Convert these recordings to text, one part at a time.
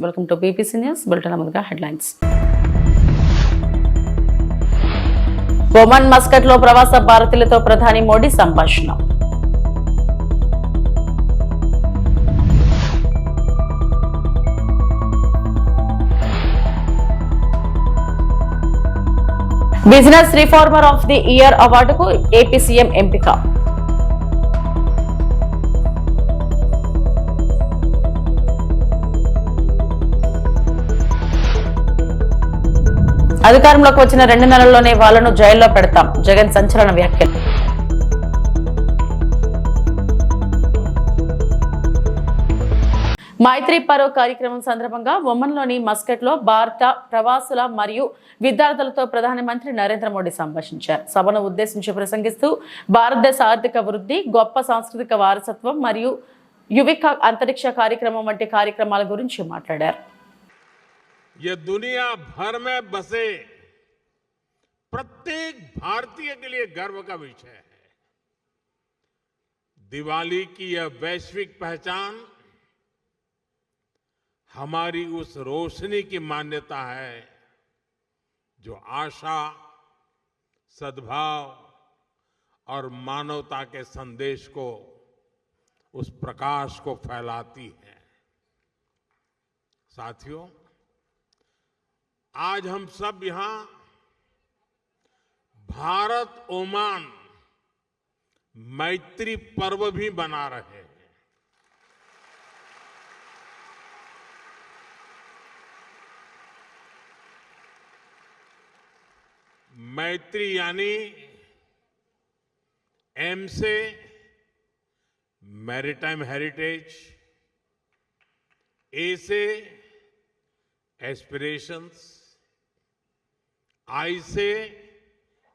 Welcome to BPC news bulletin. ముందుగా headlines. Oman Muscat లో ప్రవాస భారతీయులతో ప్రధాని మోడీ సంభాషణ. Business reformer of the year అవార్డుకు ఏపీ సీఎం ఎంపిక. అధికారంలోకి వచ్చిన 2 నెలల్లోనే వాళ్లను జైల్లో పెడతాం, జగన్ సంచలన వ్యాఖ్యలు. మైత్రి పర్వ్ కార్యక్రమం సందర్భంగా ఒమన్లోని మస్కట్ లో భారత ప్రవాసుల మరియు విద్యార్థులతో ప్రధానమంత్రి నరేంద్ర మోడీ సంభాషించారు. సభను ఉద్దేశించి ప్రసంగిస్తూ భారతదేశ ఆర్థిక వృద్ధి, గొప్ప సాంస్కృతిక వారసత్వం మరియు యువిక అంతరిక్ష కార్యక్రమం వంటి కార్యక్రమాల గురించి మాట్లాడారు. ये दुनिया भर में बसे प्रत्येक भारतीय के लिए गर्व का विषय है. दिवाली की यह वैश्विक पहचान हमारी उस रोशनी की मान्यता है जो आशा, सद्भाव और मानवता के संदेश को, उस प्रकाश को फैलाती है. साथियों, आज हम सब यहां भारत ओमान मैत्री पर्व भी मना रहे हैं. मैत्री यानी एम से मैरीटाइम हेरिटेज, ए से एस्पिरेशंस, आई से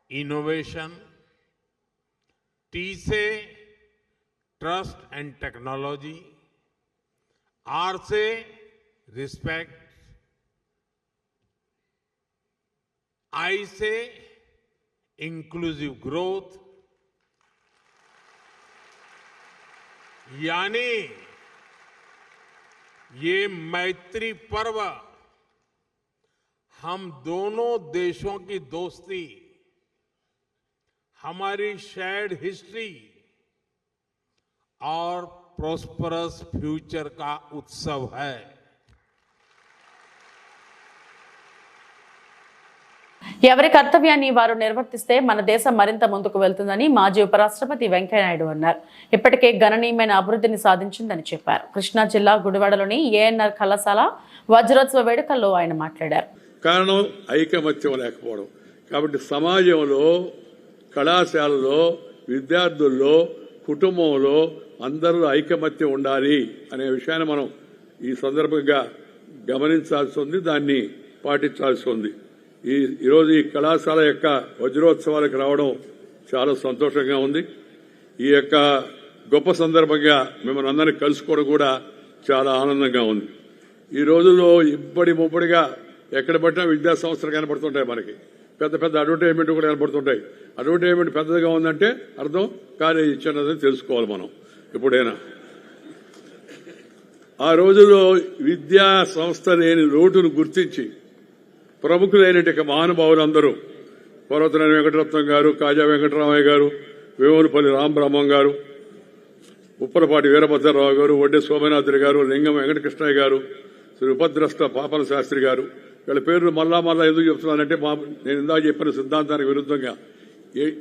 इनोवेशन, टी से ट्रस्ट एंड टेक्नोलॉजी, आर से रिस्पेक्ट, आई से इंक्लूसिव ग्रोथ, यानी ये मैत्री पर्व हम दोनों देशों की दोस्ती, हमारी शेयर्ड हिस्ट्री और प्रॉस्परस फ्यूचर का उत्सव है. ఎవరి కర్తవ్యాన్ని వారు నిర్వర్తిస్తే మన దేశం మరింత ముందుకు వెళ్తుందని మాజీ ఉపరాష్ట్రపతి వెంకయ్యనాయుడు అన్నారు. ఇప్పటికే గణనీయమైన అభివృద్ధిని సాధించిందని చెప్పారు. కృష్ణా జిల్లా గుడివాడలోని ఏఎన్ఆర్ కళాశాల వజ్రోత్సవ వేడుకల్లో ఆయన మాట్లాడారు. కారణం ఐకమత్యం లేకపోవడం. కాబట్టి సమాజంలో, కళాశాలలో, విద్యార్థుల్లో, కుటుంబంలో అందరూ ఐకమత్యం ఉండాలి అనే విషయాన్ని మనం ఈ సందర్భంగా గమనించాల్సి ఉంది, దాన్ని పాటించాల్సి ఉంది. ఈరోజు ఈ కళాశాల యొక్క వజ్రోత్సవాలకు రావడం చాలా సంతోషంగా ఉంది. ఈ యొక్క గొప్ప సందర్భంగా మిమ్మల్ని అందరినీ కలుసుకోవడం కూడా చాలా ఆనందంగా ఉంది. ఈ రోజుల్లో ఇబ్బడి ముబ్బడిగా ఎక్కడ పట్టినా విద్యా సంస్థలు కనపడుతుంటాయి. మనకి పెద్ద పెద్ద అడ్వర్టైజ్మెంట్ కూడా కనపడుతుంటాయి. అడ్వర్టైజ్మెంట్ పెద్దదిగా ఉందంటే అర్థం కాలేజీ ఇచ్చినదని తెలుసుకోవాలి మనం ఎప్పుడైనా. ఆ రోజుల్లో విద్యా సంస్థ లేని లోటును గుర్తించి ప్రముఖులైనటువంటి మహానుభావులందరూ పర్వతనేని వెంకటరత్నం గారు, కాజా వెంకటరామయ్య గారు, వేములపల్లి రామబ్రహ్మం గారు, ఉప్పలపాటి వీరభద్రరావు గారు, వడ్డే సోమనాథుడి గారు, లింగం వెంకటకృష్ణయ్య గారు, శ్రీ ఉపద్రస్త పాపన శాస్త్రి గారు, వీళ్ళ పేర్లు మళ్ళా ఎందుకు చెప్తున్నానంటే నేను ఇందాక చెప్పిన సిద్ధాంతానికి విరుద్ధంగా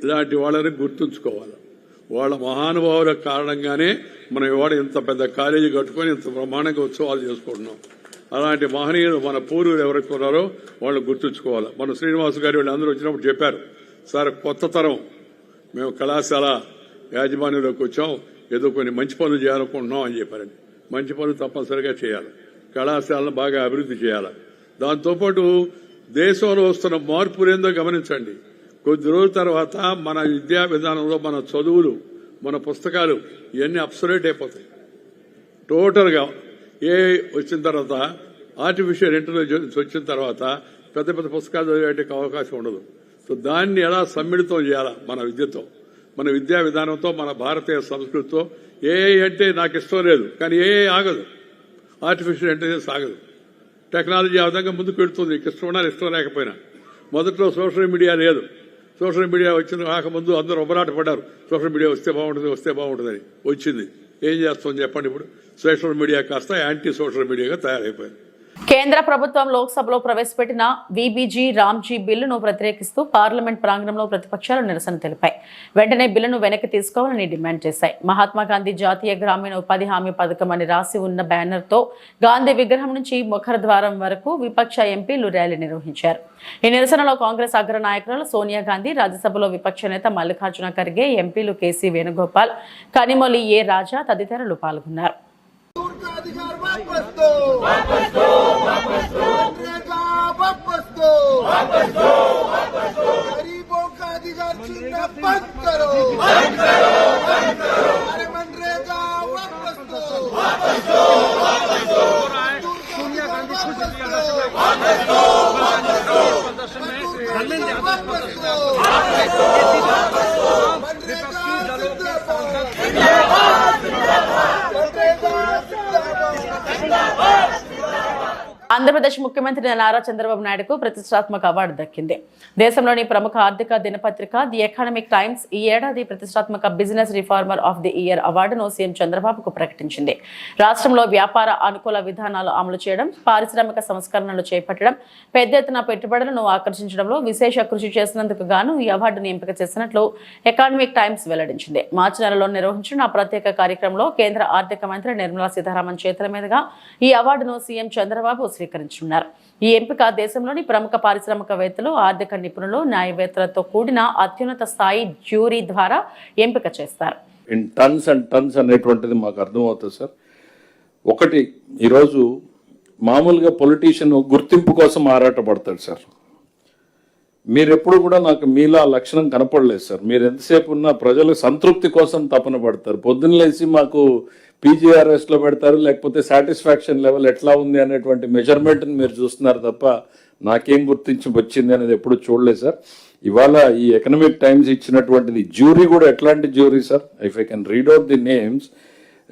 ఇలాంటి వాళ్ళని గుర్తుంచుకోవాలి. వాళ్ళ మహానుభావుల కారణంగానే మనం ఇవాళ ఇంత పెద్ద కాలేజీ కట్టుకుని ఇంత బ్రహ్మాండంగా ఉత్సవాలు చేసుకుంటున్నాం. అలాంటి మహనీయులు మన పూర్వులు ఎవరైతే ఉన్నారో వాళ్ళు గుర్తుంచుకోవాలి. మన శ్రీనివాస్ గారు వీళ్ళందరూ వచ్చినప్పుడు చెప్పారు, సార్ కొత్త తరం మేము కళాశాల యాజమాన్యంలోకి వచ్చాం, ఏదో కొన్ని మంచి పనులు చేయాలనుకుంటున్నాం అని చెప్పారండి. మంచి పనులు తప్పనిసరిగా చేయాలి, కళాశాలను బాగా అభివృద్ధి చేయాలి. దాంతోపాటు దేశంలో వస్తున్న మార్పులేందో గమనించండి. కొద్ది రోజుల తర్వాత మన విద్యా విధానంలో మన చదువులు, మన పుస్తకాలు ఇవన్నీ అబ్సొల్యూట్ అయిపోతాయి. టోటల్గా ఏ వచ్చిన తర్వాత, ఆర్టిఫిషియల్ ఇంటెలిజెన్స్ వచ్చిన తర్వాత పెద్ద పెద్ద పుస్తకాలు చదివేటికి అవకాశం ఉండదు. సో దాన్ని ఎలా సమ్మిళితం చేయాలా మన విద్యతో, మన విద్యా విధానంతో, మన భారతీయ సంస్కృతితో. ఏ అంటే నాకు ఇష్టం లేదు, కానీ ఏ ఆగదు, ఆర్టిఫిషియల్ ఇంటెలిజెన్స్ ఆగదు. టెక్నాలజీ ఆ విధంగా ముందుకు వెళ్తుంది. ఇష్టం ఉన్నా ఇష్టం లేకపోయినా. మొదట్లో సోషల్ మీడియా లేదు. సోషల్ మీడియా వచ్చిన కాకముందు అందరూ ఒబరాట పడ్డారు. సోషల్ మీడియా వస్తే బాగుంటుందని వచ్చింది. ఏం చేస్తాం చెప్పండి. ఇప్పుడు సోషల్ మీడియా కాస్త యాంటీ సోషల్ మీడియాగా తయారైపోయింది. కేంద్ర ప్రభుత్వం లోక్సభలో ప్రవేశపెట్టిన వీబీజీ రామ్జీ బిల్లును వ్యతిరేకిస్తూ పార్లమెంట్ ప్రాంగణంలో ప్రతిపక్షాలు నిరసన తెలిపాయి. వెంటనే బిల్లును వెనక్కి తీసుకోవాలని డిమాండ్ చేశాయి. మహాత్మా గాంధీ జాతీయ గ్రామీణ ఉపాధి హామీ పథకం అని రాసి ఉన్న బ్యానర్తో గాంధీ విగ్రహం నుంచి ముఖద్వారం వరకు విపక్ష ఎంపీలు ర్యాలీ నిర్వహించారు. ఈ నిరసనలో కాంగ్రెస్ అగ్ర నాయకురాలు సోనియా గాంధీ, రాజ్యసభలో విపక్ష నేత మల్లికార్జున ఖర్గే, ఎంపీలు కేసీ వేణుగోపాల్, కనిమొళి ఏ రాజా తదితరులు పాల్గొన్నారు. अधिकार वापस दो, वापस दो, वापस दो, मनरेगा वापस दो, वापस दो, वापस दो, गरीबों का अधिकार छीनना बंद करो, बंद करो, बंद करो, अरे मनरेगा वापस दो, वापस दो, वापस दो, सोनिया गांधी खुद वापस दो, वापस दो, वापस दो, वापस दो, मनरेगा ఆంధ్రప్రదేశ్ ముఖ్యమంత్రి నారా చంద్రబాబు నాయుడుకు ప్రతిష్టాత్మక అవార్డు దక్కింది. దేశంలోని ప్రముఖ ఆర్థిక దినపత్రిక ది ఎకనామిక్ టైమ్స్ ఈ ఏడాది ప్రతిష్టాత్మక business reformer of the year అవార్డును సీఎం చంద్రబాబుకు ప్రకటించింది. రాష్ట్రంలో వ్యాపార అనుకూల విధానాలు అమలు చేయడం, పారిశ్రామిక సంస్కరణలు చేపట్టడం, పెద్ద ఎత్తున పెట్టుబడులను ఆకర్షించడంలో విశేష కృషి చేసినందుకు గాను ఈ అవార్డును ఎంపిక చేసినట్లు ఎకనామిక్ టైమ్స్ వెల్లడించింది. మార్చి నెలలో నిర్వహించిన ప్రత్యేక కార్యక్రమంలో కేంద్ర ఆర్థిక మంత్రి నిర్మలా సీతారామన్ చేతుల మీదుగా ఈ అవార్డును సీఎం చంద్రబాబు స్వీకరించనున్నారు. ఈ ఎంపిక దేశంలోని ప్రముఖ పారిశ్రామికవేత్తలు, ఆర్థిక నిపుణులు, న్యాయవేత్తలతో కూడిన అత్యున్నత స్థాయి జ్యూరీ ద్వారా ఎంపిక చేస్తారు. ఇన్ టన్స్ అండ్ టన్స్ అనేటువంటిది మాకు అర్థమవుతుంది సార్. ఒకటి, ఈరోజు మామూలుగా పొలిటీషియన్ గుర్తింపు కోసం ఆరాటపడతాడు సార్. మీరెప్పుడు కూడా నాకు మీలా లక్షణం కనపడలేదు సార్. మీరు ఎంతసేపు ఉన్నా ప్రజల సంతృప్తి కోసం తపన పడతారు. పొద్దున్న లేచి మాకు పీజీఆర్ఎస్లో పెడతారు, లేకపోతే సాటిస్ఫాక్షన్ లెవెల్ ఎట్లా ఉంది అనేటువంటి మెజర్మెంట్ని మీరు చూస్తున్నారు తప్ప నాకేం గుర్తించి వచ్చింది అనేది ఎప్పుడు చూడలేదు సార్. ఇవాళ ఈ ఎకనామిక్ టైమ్స్ ఇచ్చినటువంటిది జ్యూరీ కూడా ఎట్లాంటి jury sir? If I can read out the names,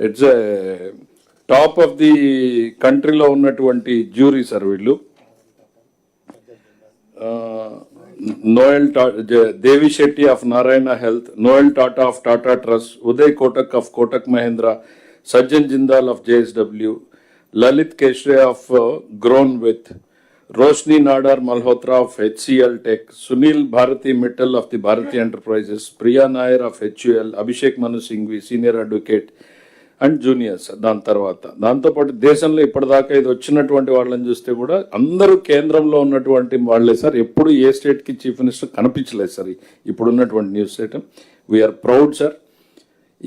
it's top of the కంట్రీలో ఉన్నటువంటి జ్యూరీ సార్ వీళ్ళు. Noel Devi Shetty of Narayana Health, Noel Tata of Tata Trust, Uday Kotak of Kotak Mahindra, Sajjan Jindal of JSW, Lalit Keshre of Grown With, Roshni Nadar Malhotra of HCL Tech, Sunil Bharati Mittal of the Bharati Enterprises, Priya Nair of HUL, Abhishek Manu Singhvi, Senior Advocate and juniors. దాని తర్వాత దాంతోపాటు దేశంలో ఇప్పటిదాకా ఇది వచ్చినటువంటి వాళ్ళని చూస్తే కూడా అందరూ కేంద్రంలో ఉన్నటువంటి వాళ్ళే సార్. ఎప్పుడు ఏ స్టేట్కి చీఫ్ మినిస్టర్ కనిపించలేదు సార్ ఇప్పుడున్నటువంటి news item. We are proud sir.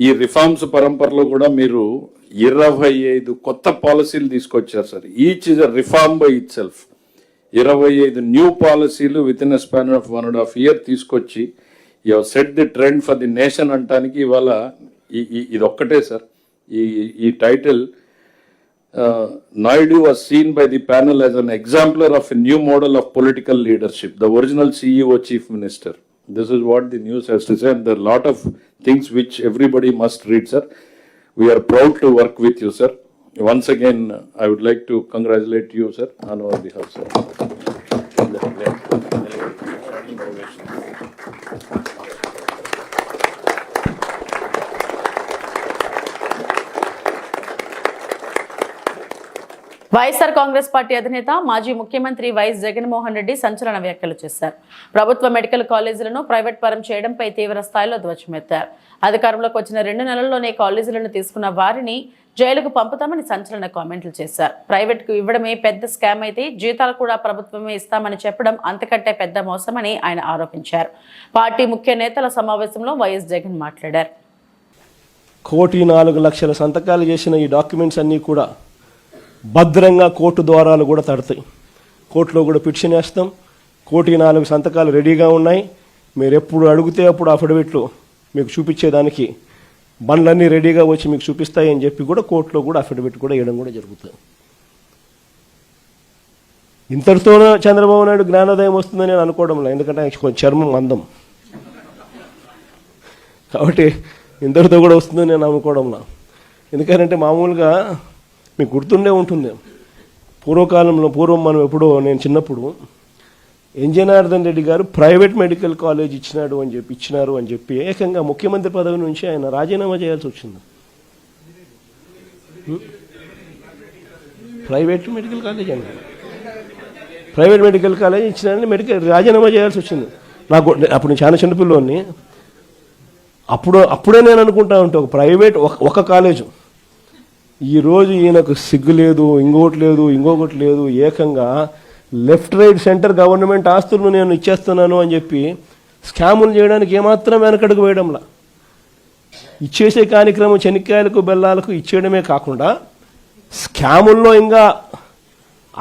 ఈ రిఫార్మ్స్ పరంపరలో కూడా మీరు 25 కొత్త పాలసీలు తీసుకొచ్చారు sir. Each is a reform by itself. 25 new పాలసీలు within a span of 1.5 year తీసుకొచ్చి you have set the trend for the nation అంటానికి ఇవాళ ఇది ఒక్కటే సార్. ఈ title Naidu was seen by the panel as an exemplar of a new model of political leadership, the original CEO chief minister. This is what the news has to say, and there are a lot of things which everybody must read, sir. We are proud to work with you, sir. Once again, I would like to congratulate you, sir, on our behalf, sir. YSR Congress party అధినేత మాజీ ముఖ్యమంత్రి YS Jaganmohan Reddy సంచలన వ్యాఖ్యలు చేశారు. ప్రభుత్వ medical కాలేజీలను private పరం చేయడంపై తీవ్ర స్థాయిలో ధ్వజమెత్తారు. అధికారంలోకి వచ్చిన 2 నెలల్లోనే కాలేజీలను తీసుకున్న వారిని జైలుకు పంపుతామని సంచలన కామెంట్లు చేశారు. ప్రైవేట్కు ఇవ్వడమే పెద్ద స్కామ్ అయితే జీతాలు కూడా ప్రభుత్వమే ఇస్తామని చెప్పడం అంతకంటే పెద్ద మోసమని ఆయన ఆరోపించారు. పార్టీ ముఖ్య నేతల సమావేశంలో వైఎస్ జగన్ మాట్లాడారు. 1,04,00,000 సంతకాలు చేసిన ఈ డాక్యుమెంట్స్ అన్నీ కూడా భద్రంగా కోర్టు ద్వారాలు కూడా తడతాయి. కోర్టులో కూడా పిటిషన్ వేస్తాం. 1,04,00,000 సంతకాలు రెడీగా ఉన్నాయి. మీరు ఎప్పుడు అడిగితే అప్పుడు అఫిడవిట్లు మీకు చూపించేదానికి బండ్లన్నీ రెడీగా వచ్చి మీకు చూపిస్తాయి అని చెప్పి కూడా కోర్టులో కూడా అఫిడవిట్ కూడా వేయడం కూడా జరుగుతుంది. ఇంతటితోనే చంద్రబాబు నాయుడు జ్ఞానోదయం వస్తుందని నేను అనుకోవడంలో, ఎందుకంటే కొంచెం చర్మం అందం కాబట్టి ఇంతటితో కూడా వస్తుందని నేను అనుకోవడంలో. ఎందుకంటే మామూలుగా మీకు గుర్తుండే ఉంటుంది, పూర్వం మనం ఎప్పుడో నేను చిన్నప్పుడు జనార్దన్ రెడ్డి గారు ప్రైవేట్ మెడికల్ కాలేజ్ ఇచ్చినారు అని చెప్పి ఏకంగా ముఖ్యమంత్రి పదవి నుంచి ఆయన రాజీనామా చేయాల్సి వచ్చింది. ప్రైవేట్ మెడికల్ కాలేజ్ ఇచ్చినారని రాజీనామా చేయాల్సి వచ్చింది. నాకు అప్పుడు నేను చాలా చిన్నపిల్లోని. అప్పుడే నేను అనుకుంటా ఉంటే ఒక ప్రైవేట్ ఒక కాలేజు, ఈరోజు ఈయనకు సిగ్గు లేదు, ఇంకొకటి లేదు, ఏకంగా లెఫ్ట్ రైట్ సెంటర్ గవర్నమెంట్ ఆస్తులను నేను ఇచ్చేస్తున్నాను అని చెప్పి స్కాములు చేయడానికి ఏమాత్రం వెనకడుగు వేయడంలా. ఇచ్చేసే కార్యక్రమం చెనిక్కాయలకు బెల్లాలకు ఇచ్చేయడమే కాకుండా స్కాముల్లో ఇంకా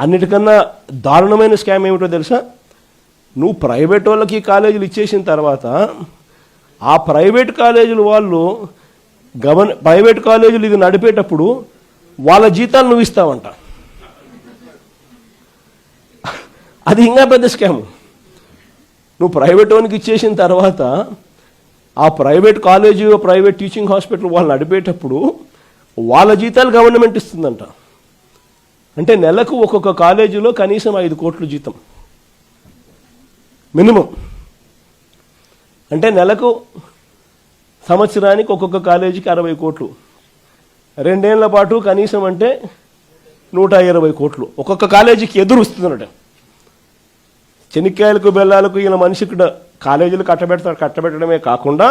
అన్నిటికన్నా దారుణమైన స్కామ్ ఏమిటో తెలుసా? నువ్వు ప్రైవేట్ వాళ్ళకి కాలేజీలు ఇచ్చేసిన తర్వాత ఆ ప్రైవేట్ కాలేజీలు వాళ్ళు ప్రైవేట్ కాలేజీలు ఇది నడిపేటప్పుడు వాళ్ళ జీతాలు నువ్వు ఇస్తావంట. అది ఇంకా పెద్ద స్కామ్. నువ్వు ప్రైవేట్ వానికి ఇచ్చేసిన తర్వాత ఆ private college private teaching hospital వాళ్ళు నడిపేటప్పుడు వాళ్ళ జీతాలు గవర్నమెంట్ ఇస్తుందంట. అంటే నెలకు ఒక్కొక్క కాలేజీలో కనీసం 5 కోట్లు జీతం మినిమం. అంటే నెలకు సంవత్సరానికి ఒక్కొక్క కాలేజీకి 60 కోట్లు, 2 ఏళ్ల పాటు కనీసం అంటే 120 కోట్లు ఒక్కొక్క కాలేజీకి ఎదురు వస్తుందన్నట. చెనిక్కాయలకు బెల్లాలకు ఈయన మనిషికి కాలేజీలు కట్టబెట్టడమే కాకుండా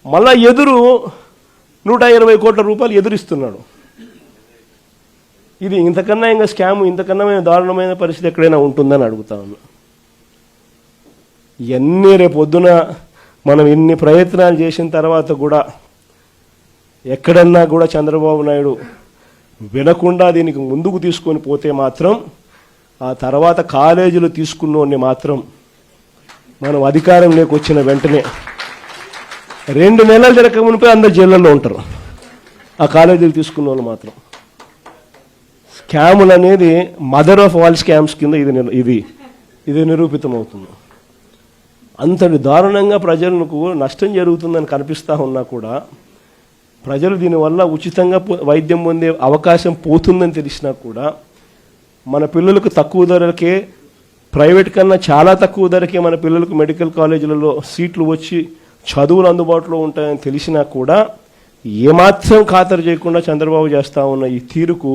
మళ్ళా ఎదురు 120 కోట్ల రూపాయలు ఎదురిస్తున్నాడు. ఇది ఇంతకన్నా ఇంకా స్కామ్, ఇంతకన్నా దారుణమైన పరిస్థితి ఎక్కడైనా ఉంటుందని అడుగుతా ఉన్నా. ఇవన్నీ రేపొద్దున మనం ఇన్ని ప్రయత్నాలు చేసిన తర్వాత కూడా ఎక్కడన్నా కూడా చంద్రబాబు నాయుడు వినకుండా దీనికి ముందుకు తీసుకొని పోతే మాత్రం ఆ తర్వాత కాలేజీలు తీసుకున్నోడిని మాత్రం మనం అధికారంలోకి వచ్చిన వెంటనే 2 నెలలు జరగక మునిపే అందరు జైళ్ళల్లో ఉంటారు. ఆ కాలేజీలు తీసుకున్న వాళ్ళు మాత్రం. స్కాములు అనేది మదర్ ఆఫ్ ఆల్ స్కామ్స్ కింద ఇది నిరూపితమవుతుంది. అంతటి దారుణంగా ప్రజలకు నష్టం జరుగుతుందని కనిపిస్తూ ఉన్నా కూడా ప్రజలు దీనివల్ల ఉచితంగా వైద్యం పొందే అవకాశం పోతుందని తెలిసినా కూడా మన పిల్లలకు తక్కువ ధరలకే, ప్రైవేట్ కన్నా చాలా తక్కువ ధరకే మన పిల్లలకు మెడికల్ కాలేజీలలో సీట్లు వచ్చి చదువులు అందుబాటులో ఉంటాయని తెలిసినా కూడా ఏమాత్రం ఖాతరు చేయకుండా చంద్రబాబు చేస్తూ ఉన్న ఈ తీరుకు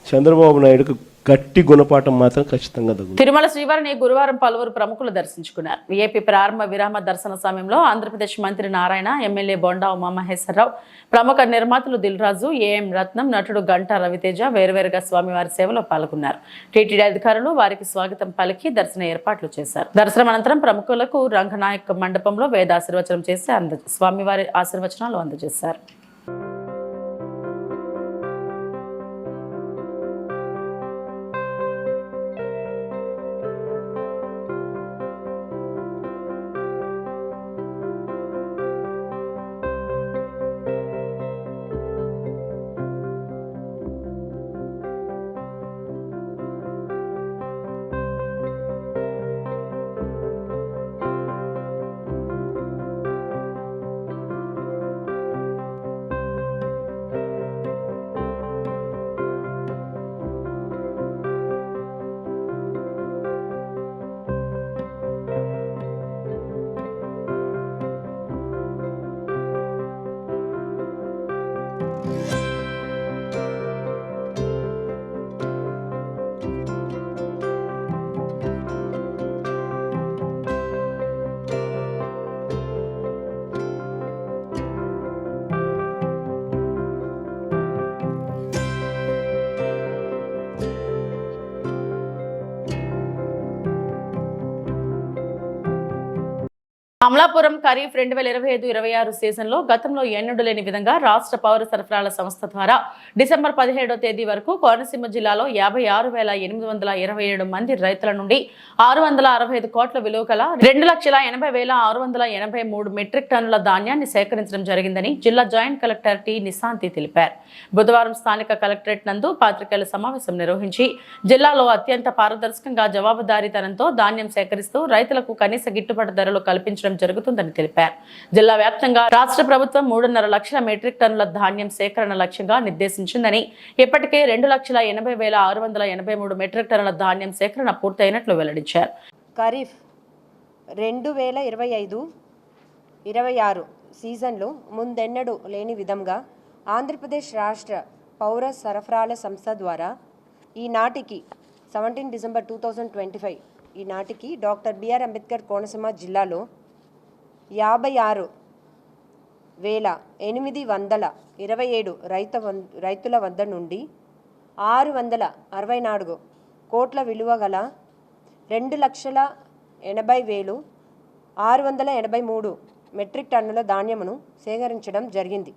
చంద్రబాబు నాయుడుకు గట్టి గుణపాఠం మాత్రం ఖచ్చితంగా తగ్గుతుంది. తిరుమల శ్రీవారిని గురువారం పలువురు ప్రముఖులు దర్శించుకున్నారు. ఏపీ ప్రారంభ విరామ దర్శన సమయంలో ఆంధ్రప్రదేశ్ మంత్రి నారాయణ, ఎమ్మెల్యే బొండా ఉమామహేశ్వరరావు, ప్రముఖ నిర్మాతలు దిల్ రాజు, ఏఎం రత్నం, నటుడు గంటా రవితేజ వేరువేరుగా స్వామివారి సేవలో పాల్గొన్నారు. టీటీడీ అధికారులు వారికి స్వాగతం పలికి దర్శన ఏర్పాట్లు చేశారు. దర్శనం అనంతరం ప్రముఖులకు రంగనాయక్ మండపంలో వేద ఆశీర్వచనం చేసి స్వామివారి ఆశీర్వచనాలు అందజేశారు. అమలాపురం ఖరీఫ్ 2025-26 సీజన్లో గతంలో ఎన్నడూ లేని విధంగా రాష్ట్ర పౌర సరఫరాల సంస్థ ద్వారా డిసెంబర్ 17వ తేదీ వరకు కోనసీమ జిల్లాలో 56,827 మంది రైతుల నుండి 665 కోట్ల విలువ గల 2,80,683 మెట్రిక్ టన్నుల ధాన్యాన్ని సేకరించడం జరిగిందని జిల్లా జాయింట్ కలెక్టర్ టి నిశాంతి తెలిపారు. బుధవారం స్థానిక కలెక్టరేట్ నందు పాత్రికేయుల సమావేశం నిర్వహించి జిల్లాలో అత్యంత పారదర్శకంగా జవాబుదారీతనంతో ధాన్యం సేకరిస్తూ రైతులకు కనీస గిట్టుబాటు ధరలు కల్పించడం సేకరించడం జరుగుతుందని తెలిపారు. జిల్లా వ్యాప్తంగా రాష్ట్ర ప్రభుత్వం 3.5 లక్షల మెట్రిక్ టన్నుల ధాన్యం సేకరణ లక్ష్యంగా నిర్దేశించిందని, ఇప్పటికే 2,80,683 మెట్రిక్ టన్నుల ధాన్యం సేకరణ పూర్తయినట్లు వెల్లడించారు. ఖరీఫ్ 2025-26 సీజన్లో ముందెన్నడూ లేని విధంగా ఆంధ్రప్రదేశ్ రాష్ట్ర పౌర సరఫరాల సంస్థ ద్వారా ఈనాటికి 17 డిసెంబర్ 2025 ఈనాటికి డాక్టర్ బిఆర్ అంబేద్కర్ కోనసీమ జిల్లాలో 56,827 రైతుల వద్ద నుండి 664 కోట్ల విలువ గల 2,80,683 మెట్రిక్ టన్నుల ధాన్యమును సేకరించడం జరిగింది.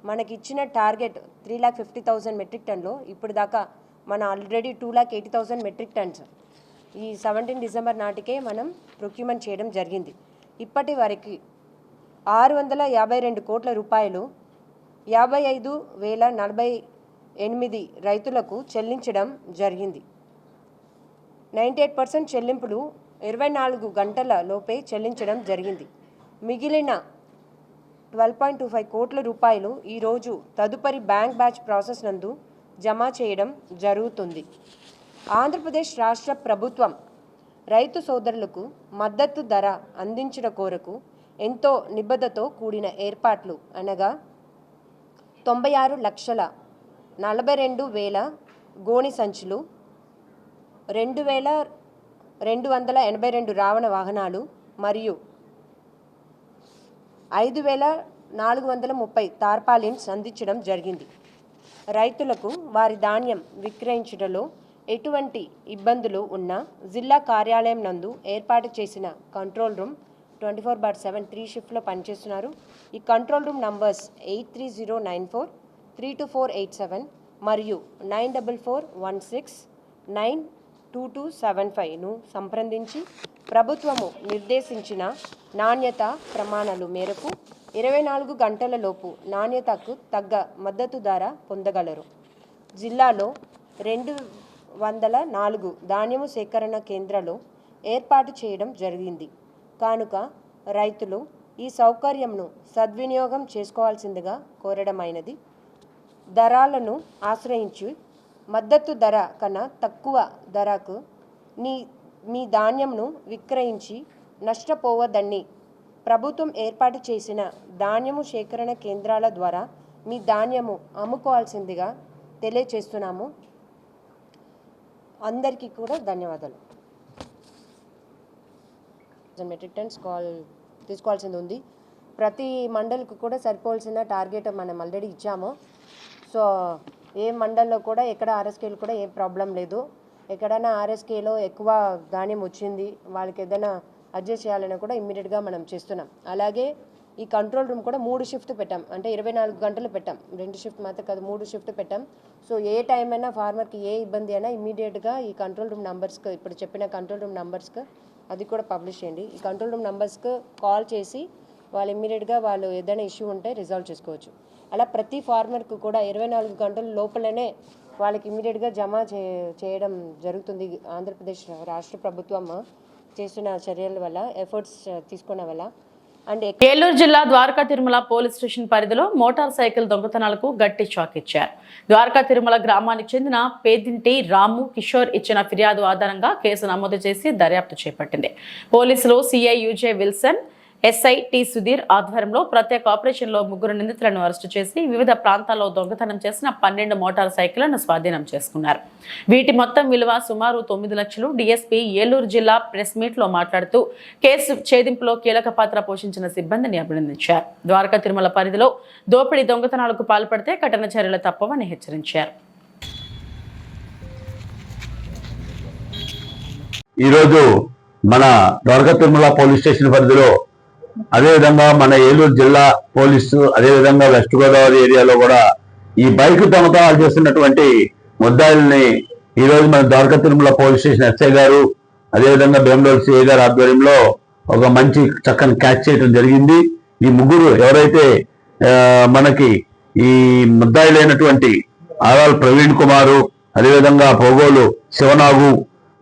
మనకిచ్చిన టార్గెట్ 3,50,000 మెట్రిక్ టన్నులో ఇప్పుడు దాకా మన ఆల్రెడీ 2,80,000 మెట్రిక్ టన్స్ ఈ 17 డిసెంబర్ నాటికే మనం ప్రొక్యూర్మెంట్ చేయడం జరిగింది. ఇప్పటి వరకు 652 కోట్ల రూపాయలు 55,048 రైతులకు చెల్లించడం జరిగింది. 98% చెల్లింపులు 24 గంటల లోపే చెల్లించడం జరిగింది. మిగిలిన 12.25 కోట్ల రూపాయలు ఈరోజు తదుపరి బ్యాంక్ బ్యాచ్ ప్రాసెస్ నందు జమ చేయడం జరుగుతుంది. ఆంధ్రప్రదేశ్ రాష్ట్ర ప్రభుత్వం రైతు సోదరులకు మద్దతు ధర అందించడం కొరకు ఎంతో నిబద్ధతతో కూడిన ఏర్పాట్లు అనగా 96,42,000 గోని సంచులు, 2,282 రావణ వాహనాలు మరియు 5,430 తార్పాలిన్స్ అందించడం జరిగింది. రైతులకు వారి ధాన్యం విక్రయించడంలో ఎటువంటి ఇబ్బందులు ఉన్నా జిల్లా కార్యాలయం నందు ఏర్పాటు చేసిన కంట్రోల్ రూమ్ 24/7 3 షిఫ్ట్లో పనిచేస్తున్నారు. ఈ కంట్రోల్ రూమ్ నంబర్స్ 83094 32487 మరియు 94416922275ను సంప్రదించి ప్రభుత్వము నిర్దేశించిన నాణ్యత ప్రమాణాలు మేరకు 24 గంటల లోపు నాణ్యతకు తగ్గ మద్దతు ధర పొందగలరు. జిల్లాలో 204 ధాన్యము సేకరణ కేంద్రాలు ఏర్పాటు చేయడం జరిగింది కానుక రైతులు ఈ సౌకర్యంను సద్వినియోగం చేసుకోవాల్సిందిగా కోరడమైనది. ధరలను ఆశ్రయించి మద్దతు ధర కన్నా తక్కువ ధరకు మీ ధాన్యంను విక్రయించి నష్టపోవద్దని ప్రభుత్వం ఏర్పాటు చేసిన ధాన్యము సేకరణ కేంద్రాల ద్వారా మీ ధాన్యము అమ్ముకోవాల్సిందిగా తెలియచేస్తున్నాము. అందరికీ కూడా ధన్యవాదాలు. మెట్రిక్ టన్స్ తీసుకోవాల్సింది ఉంది. ప్రతి మండలికి కూడా సరిపోవాల్సిన టార్గెట్ మనం ఆల్రెడీ ఇచ్చాము. సో ఏ మండల్లో కూడా ఎక్కడ ఆర్ఎస్కేలు కూడా ఏ ప్రాబ్లం లేదు. ఎక్కడైనా ఆర్ఎస్కేలో ఎక్కువ ధాన్యం వచ్చింది వాళ్ళకి ఏదైనా అడ్జస్ట్ చేయాలని కూడా ఇమ్మీడియట్గా మనం చేస్తున్నాం. అలాగే ఈ కంట్రోల్ రూమ్ కూడా 3 షిఫ్ట్ పెట్టాం, అంటే 24 గంటలు పెట్టాం, 2 షిఫ్ట్ మాత్రం కాదు 3 షిఫ్ట్ పెట్టాం. సో ఏ టైం అయినా ఫార్మర్కి ఏ ఇబ్బంది అయినా ఇమ్మీడియట్గా ఈ కంట్రోల్ రూమ్ నంబర్స్కి ఇప్పుడు చెప్పిన కంట్రోల్ రూమ్ నంబర్స్కి అది కూడా పబ్లిష్ చేయండి. ఈ కంట్రోల్ రూమ్ నంబర్స్కి కాల్ చేసి వాళ్ళు ఇమ్మీడియట్గా వాళ్ళు ఏదైనా ఇష్యూ ఉంటే రిజాల్వ్ చేసుకోవచ్చు. అలా ప్రతి ఫార్మర్కి కూడా 24 గంటల లోపలనే వాళ్ళకి ఇమ్మీడియట్గా జమ చేయడం జరుగుతుంది. ఆంధ్రప్రదేశ్ రాష్ట్ర ప్రభుత్వం చేస్తున్న చర్యల వల్ల, ఎఫర్ట్స్ తీసుకున్న వల్ల. ఏలూరు జిల్లా ద్వారకా తిరుమల పోలీస్ స్టేషన్ పరిధిలో మోటార్ సైకిల్ దొంగతనాలకు గట్టి షాక్ ఇచ్చారు. ద్వారకా తిరుమల గ్రామానికి చెందిన పేదింటి రాము కిషోర్ ఇచ్చిన ఫిర్యాదు ఆధారంగా కేసు నమోదు చేసి దర్యాప్తు చేపట్టింది. పోలీసులు CI UJ Wilson, SI T Sudheer ఆధ్వర్యంలో ప్రత్యేక ఆపరేషన్లో 3 నిందితులను అరెస్టు చేసి వివిధ ప్రాంతాల్లో దొంగతనం చేసిన 12 మోటార్ సైకిళ్లను స్వాధీనం చేసుకున్నారు. వీటి మొత్తం విలువ సుమారు 9 లక్షలు. డీఎస్పీ ఏలూరు జిల్లా ప్రెస్ మీట్ లో మాట్లాడుతూ కేసు ఛేదింపులో కీలక పాత్ర పోషించిన సిబ్బందిని అభినందించారు. ద్వారకా తిరుమల పరిధిలో దోపిడీ దొంగతనాలకు పాల్పడితే కఠిన చర్యలు తప్పవని హెచ్చరించారు. ఈరోజు మన ద్వారకా తిరుమల పోలీస్ స్టేషన్ పరిధిలో, అదేవిధంగా మన ఏలూరు జిల్లా పోలీసు, అదేవిధంగా వెస్ట్ గోదావరి ఏరియాలో కూడా ఈ బైక్ దొంగతనాలు చేస్తున్నటువంటి ముద్దాయిల్ని ఈరోజు మన Dwaraka Tirumala police station SI గారు, అదేవిధంగా బెంగళూరు సిఐ గారు ఆధ్వర్యంలో ఒక మంచి చక్కని క్యాచ్ చేయడం జరిగింది. ఈ 3 ఎవరైతే మనకి ఈ ముద్దాయిలైనటువంటి ఆరాల్ ప్రవీణ్ కుమారు, అదేవిధంగా పోగోలు శివనాగు,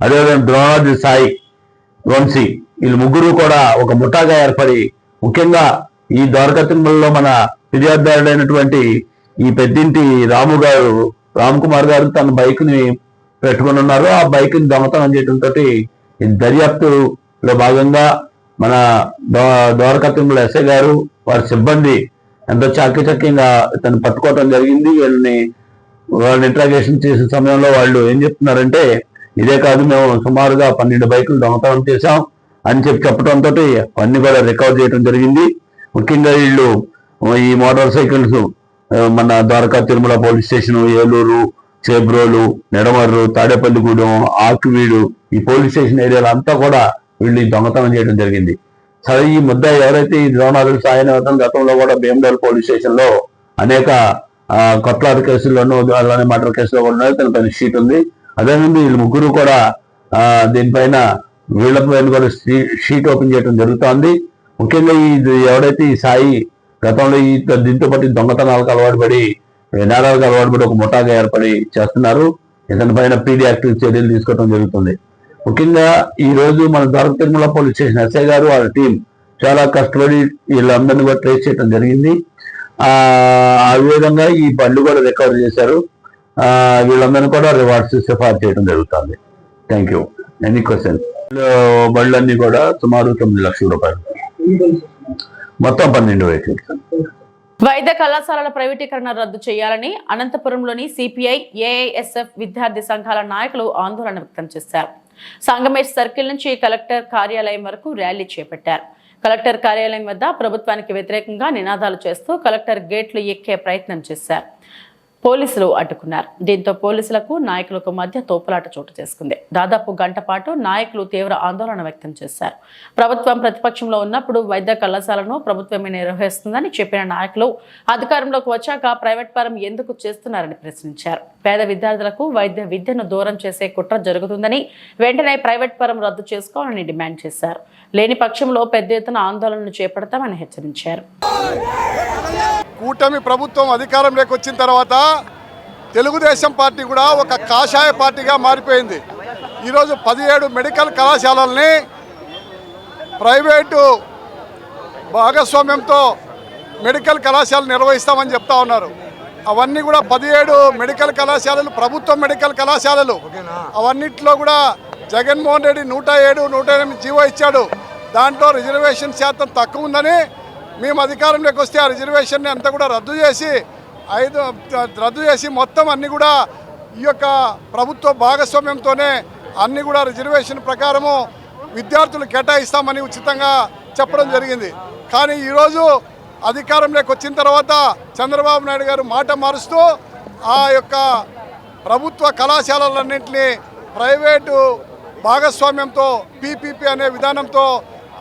అదేవిధంగా ద్రోణాద్రి సాయి, వంశీ వీళ్ళు ముగ్గురు కూడా ఒక ముఠాగా ఏర్పడి ముఖ్యంగా ఈ ద్వారకా తిరుమలలో మన ఫిర్యాదుదారుడైనటువంటి ఈ పెద్దింటి రామ్ కుమార్ గారు తన బైక్ ని పెట్టుకుని ఉన్నారు. ఆ బైక్ ని దొంగతనం చేయడంతో ఈ దర్యాప్తులో భాగంగా మన ద్వారకా తిరుమల ఎస్ఐ గారు వారి సిబ్బంది ఎంతో చాకచక్యంగా ఇతను పట్టుకోవడం జరిగింది. వాళ్ళని ఇంట్రాగేషన్ చేసే సమయంలో వాళ్ళు ఏం చెప్తున్నారంటే, ఇదే కాదు మేము సుమారుగా 12 బైకులు దొంగతనం చేశాం అని చెప్పడంతో అన్ని కూడా రికవర్ చేయడం జరిగింది. ముఖ్యంగా వీళ్ళు ఈ మోటార్ సైకిల్స్ మన ద్వారకా తిరుమల పోలీస్ స్టేషన్, ఏలూరు, చేబ్రోలు, నెడమర్రు, తాడేపల్లిగూడెం, ఆకువీడు ఈ పోలీస్ స్టేషన్ ఏరియాలో అంతా కూడా వీళ్ళు దొంగతనం చేయడం జరిగింది. సరే ఈ ముద్ద ఎవరైతే ఈ ద్రోణాదులు సాయనివతం గతంలో కూడా భీమడోల్ పోలీస్ స్టేషన్ లో అనేక కొట్లాట కేసుల్లోనూ అలానే మర్డర్ కేసులో కూడా తన పైన షీట్ ఉంది. అదేవిధంగా వీళ్ళు ముగ్గురు కూడా దీనిపైన వీళ్ళపైన కూడా షీట్ ఓపెన్ చేయడం జరుగుతోంది. ముఖ్యంగా ఎవరైతే ఈ సాయి గతంలో దీంతో పాటు దొంగతనాలకు అలవాటు పడి నేరాలకు అలవాటు పడి ఒక ముఠాగా ఏర్పడి చేస్తున్నారు. ఇతని పైన పీడీ యాక్టివ్ చర్యలు తీసుకోవడం జరుగుతుంది. ముఖ్యంగా ఈ రోజు మన Dwaraka Tirumala police station SI గారు వాళ్ళ టీం చాలా కష్టపడి వీళ్ళందరినీ కూడా ట్రేస్ చేయడం జరిగింది. ఆ విధంగా ఈ బండ్లు కూడా రికవర్ చేశారు. వీళ్ళందరినీ కూడా రివార్డ్స్ సిఫార్సు చేయడం జరుగుతుంది. Thank you. Any question? బళ్ళన్నీ కూడా సుమారు 9 లక్షల రూపాయలు, మొత్తం 12 వెహికల్స్. వైద్య కళాశాలల ప్రైవేటీకరణ రద్దు చేయాలని అనంతపురంలోని సిపిఐ, ఏఐఎస్ఎఫ్ విద్యార్థి సంఘాల నాయకులు ఆందోళన వ్యక్తం చేశారు. సంగమేష్ సర్కిల్ నుంచి కలెక్టర్ కార్యాలయం వరకు ర్యాలీ చేపట్టారు. కలెక్టర్ కార్యాలయం వద్ద ప్రభుత్వానికి వ్యతిరేకంగా నినాదాలు చేస్తూ కలెక్టర్ గేట్లు ఎక్కే ప్రయత్నం చేశారు. పోలీసులు అడ్డుకున్నారు. దీంతో పోలీసులకు నాయకులకు మధ్య తోపులాట చోటు చేసుకుంది. దాదాపు గంట పాటు నాయకులు తీవ్ర ఆందోళన వ్యక్తం చేశారు. ప్రభుత్వం ప్రతిపక్షంలో ఉన్నప్పుడు వైద్య కళాశాలను ప్రభుత్వమే నిర్వహిస్తుందని చెప్పిన నాయకులు అధికారంలోకి వచ్చాక ప్రైవేట్ పరం ఎందుకు చేస్తున్నారని ప్రశ్నించారు. పేద విద్యార్థులకు వైద్య విద్యను దూరం చేసే కుట్ర జరుగుతుందని వెంటనే ప్రైవేట్ పరం రద్దు చేసుకోవాలని డిమాండ్ చేశారు. లేని పక్షంలో పెద్ద ఎత్తున ఆందోళనలు చేపడతామని హెచ్చరించారు. కూటమి ప్రభుత్వం అధికారంలోకి వచ్చిన తర్వాత తెలుగుదేశం పార్టీ కూడా ఒక కాషాయ పార్టీగా మారిపోయింది. ఈరోజు 17 మెడికల్ కళాశాలల్ని ప్రైవేటు భాగస్వామ్యంతో మెడికల్ కళాశాలలు నిర్వహిస్తామని చెప్తా ఉన్నారు. అవన్నీ కూడా 17 మెడికల్ కళాశాలలు ప్రభుత్వ మెడికల్ కళాశాలలు. అవన్నిట్లో కూడా జగన్మోహన్ రెడ్డి 107, 108 జీవో ఇచ్చాడు. దాంట్లో రిజర్వేషన్ శాతం తక్కువ ఉందని మేము అధికారంలోకి వస్తే ఆ రిజర్వేషన్ని అంతా కూడా రద్దు చేసి మొత్తం అన్ని కూడా ఈ యొక్క ప్రభుత్వ భాగస్వామ్యంతోనే అన్ని కూడా రిజర్వేషన్ ప్రకారము విద్యార్థులు కేటాయిస్తామని ఉచితంగా చెప్పడం జరిగింది. కానీ ఈరోజు అధికారంలోకి వచ్చిన తర్వాత చంద్రబాబు నాయుడు గారు మాట మారుస్తూ ఆ యొక్క ప్రభుత్వ కళాశాలలన్నింటినీ ప్రైవేటు భాగస్వామ్యంతో పీపీపీ అనే విధానంతో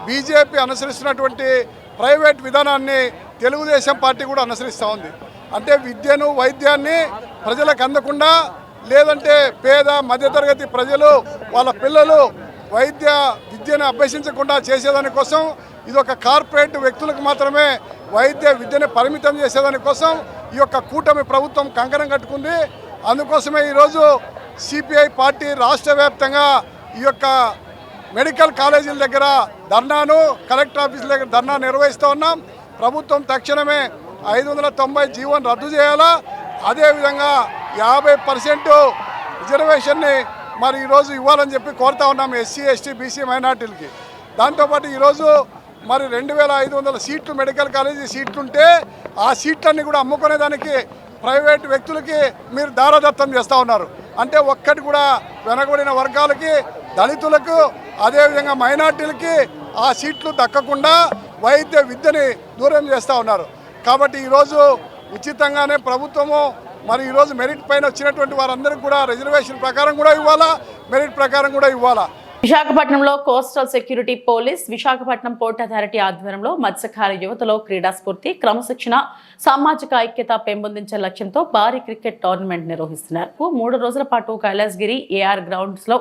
బీజేపీ అనుసరిస్తున్నటువంటి ప్రైవేట్ విధానాన్ని తెలుగుదేశం పార్టీ కూడా అనుసరిస్తూ ఉంది. అంటే విద్యను, వైద్యాన్ని ప్రజలకు అందకుండా, లేదంటే పేద మధ్యతరగతి ప్రజలు వాళ్ళ పిల్లలు విద్యను అభ్యసించకుండా చేసేదానికోసం, ఇది ఒక కార్పొరేట్ వ్యక్తులకు మాత్రమే వైద్య విద్యను పరిమితం చేసేదానికోసం ఈ యొక్క కూటమి ప్రభుత్వం కంకణం కట్టుకుంది. అందుకోసమే ఈరోజు సిపిఐ పార్టీ రాష్ట్ర వ్యాప్తంగా ఈ యొక్క మెడికల్ కాలేజీల దగ్గర ధర్నాను, కలెక్టర్ ఆఫీసుల దగ్గర ధర్నా నిర్వహిస్తూ ఉన్నాం. ప్రభుత్వం తక్షణమే 590 జీవోను రద్దు చేయాలా, అదేవిధంగా 50% రిజర్వేషన్ని మరి ఈరోజు ఇవ్వాలని చెప్పి కోరుతా ఉన్నాం ఎస్సీ, ఎస్టీ, బీసీ మైనార్టీలకి. దాంతోపాటు ఈరోజు మరి 2500 సీట్లు మెడికల్ కాలేజీ సీట్లుంటే ఆ సీట్లన్నీ కూడా అమ్ముకునేదానికి ప్రైవేటు వ్యక్తులకి మీరు దారదత్తం చేస్తూ ఉన్నారు. అంటే ఒక్కటి కూడా వెనకబడిన వర్గాలకి, దళితులకు, అదేవిధంగా మైనార్టీలకి ఆ సీట్లు దక్కకుండా వైద్య విద్యని దూరం చేస్తూ ఉన్నారు. కాబట్టి ఈరోజు ఉచితంగానే ప్రభుత్వము మరి ఈరోజు మెరిట్ పైన వచ్చినటువంటి వారందరికీ కూడా రిజర్వేషన్ ప్రకారం కూడా ఇవ్వాలా, మెరిట్ ప్రకారం కూడా ఇవ్వాలా. విశాఖపట్నంలో coastal security police, Visakhapatnam port authority ఆధ్వర్యంలో మత్స్యకార యువతలో క్రీడా స్ఫూర్తి, క్రమశిక్షణ, సామాజిక ఐక్యత పెంపొందించే లక్ష్యంతో భారీ క్రికెట్ టోర్నమెంట్ నిర్వహిస్తున్నారు. 3 రోజుల పాటు కైలాసగిరి ఏఆర్ గ్రౌండ్స్ లో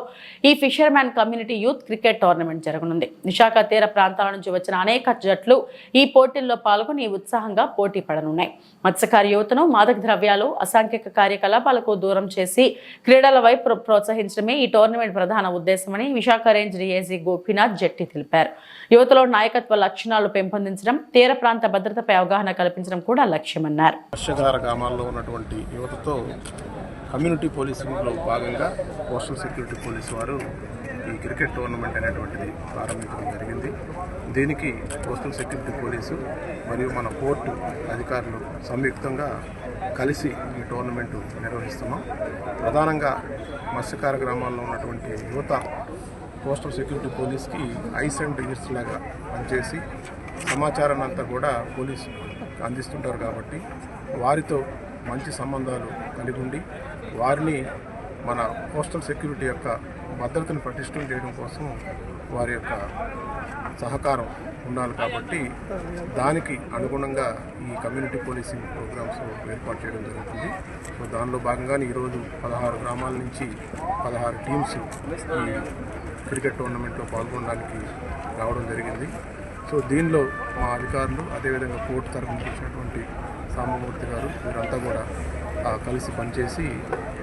ఈ fisherman community youth cricket tournament జరగనుంది. విశాఖ తీర ప్రాంతాల నుంచి వచ్చిన అనేక జట్లు ఈ పోటీల్లో పాల్గొని ఉత్సాహంగా పోటీ పడనున్నాయి. మత్స్యకార యువతను మాదక ద్రవ్యాలు, అసాంఘిక కార్యకలాపాలకు దూరం చేసి క్రీడల వైపు ప్రోత్సహించడమే ఈ టోర్నమెంట్ ప్రధాన ఉద్దేశమని విశాఖ రేంజ్ డీఐజీ గోపీనాథ్ జెట్టి తెలిపారు. యువతలో నాయకత్వ లక్షణాలు పెంపొందించడం, తీర ప్రాంత భద్రతపై అవగాహన కల్పించడం కూడా లక్ష్యమన్నారు. వర్షధార గ్రామాల్లో ఉన్నటువంటి యువతతో కమ్యూనిటీ పోలీసింగ్లో భాగంగా కోస్టల్ సెక్యూరిటీ పోలీసు వారు ఈ క్రికెట్ టోర్నమెంట్ అనేటువంటిది ప్రారంభించడం జరిగింది. దీనికి కోస్టల్ సెక్యూరిటీ పోలీసు మరియు మన పోర్టు అధికారులు సంయుక్తంగా కలిసి ఈ టోర్నమెంటు నిర్వహిస్తున్నాం. ప్రధానంగా మత్స్యకార గ్రామాల్లో ఉన్నటువంటి యువత కోస్టల్ సెక్యూరిటీ పోలీస్కి ఐస్ అండ్ ఈర్స్ లాగా పనిచేసి సమాచారాన్ని అంతా కూడా పోలీసు అందిస్తుంటారు. కాబట్టి వారితో మంచి సంబంధాలు కలిగి ఉండి వారిని మన కోస్టల్ సెక్యూరిటీ యొక్క భద్రతను పటిష్టం చేయడం కోసం వారి యొక్క సహకారం ఉండాలి. కాబట్టి దానికి అనుగుణంగా ఈ కమ్యూనిటీ పోలీసింగ్ ప్రోగ్రామ్స్ ఏర్పాటు చేయడం జరుగుతుంది. సో దానిలో భాగంగానే ఈరోజు 16 గ్రామాల నుంచి 16 టీమ్స్ ఈ క్రికెట్ టోర్నమెంట్లో పాల్గొనడానికి రావడం జరిగింది. సో దీనిలో మా అధికారులు అదేవిధంగా కోర్టు తరఫున వచ్చినటువంటి సాంబమూర్తి గారు వీరంతా కూడా కలిసి పనిచేసి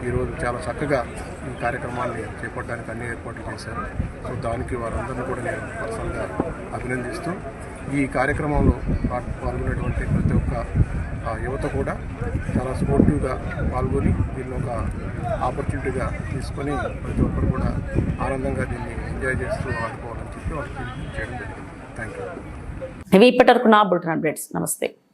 ఈరోజు చాలా చక్కగా ఈ కార్యక్రమాన్ని చేపట్టడానికి అన్ని ఏర్పాట్లు చేశారు. సో దానికి వారందరినీ కూడా నేను పర్సనల్గా అభినందిస్తూ ఈ కార్యక్రమంలో పాల్గొనేటువంటి ప్రతి ఒక్క యువత కూడా చాలా స్పోర్టివ్గా పాల్గొని దీన్ని ఒక ఆపర్చునిటీగా తీసుకొని ప్రతి ఒక్కరు కూడా ఆనందంగా దీన్ని ఎంజాయ్ చేస్తూ ఆడుకోవాలని చెప్పి వాళ్ళకి చేయడం జరిగింది. Thank you. ఇవి ఇప్పటివరకు నా బులెటిన్ అప్డేట్స్. నమస్తే.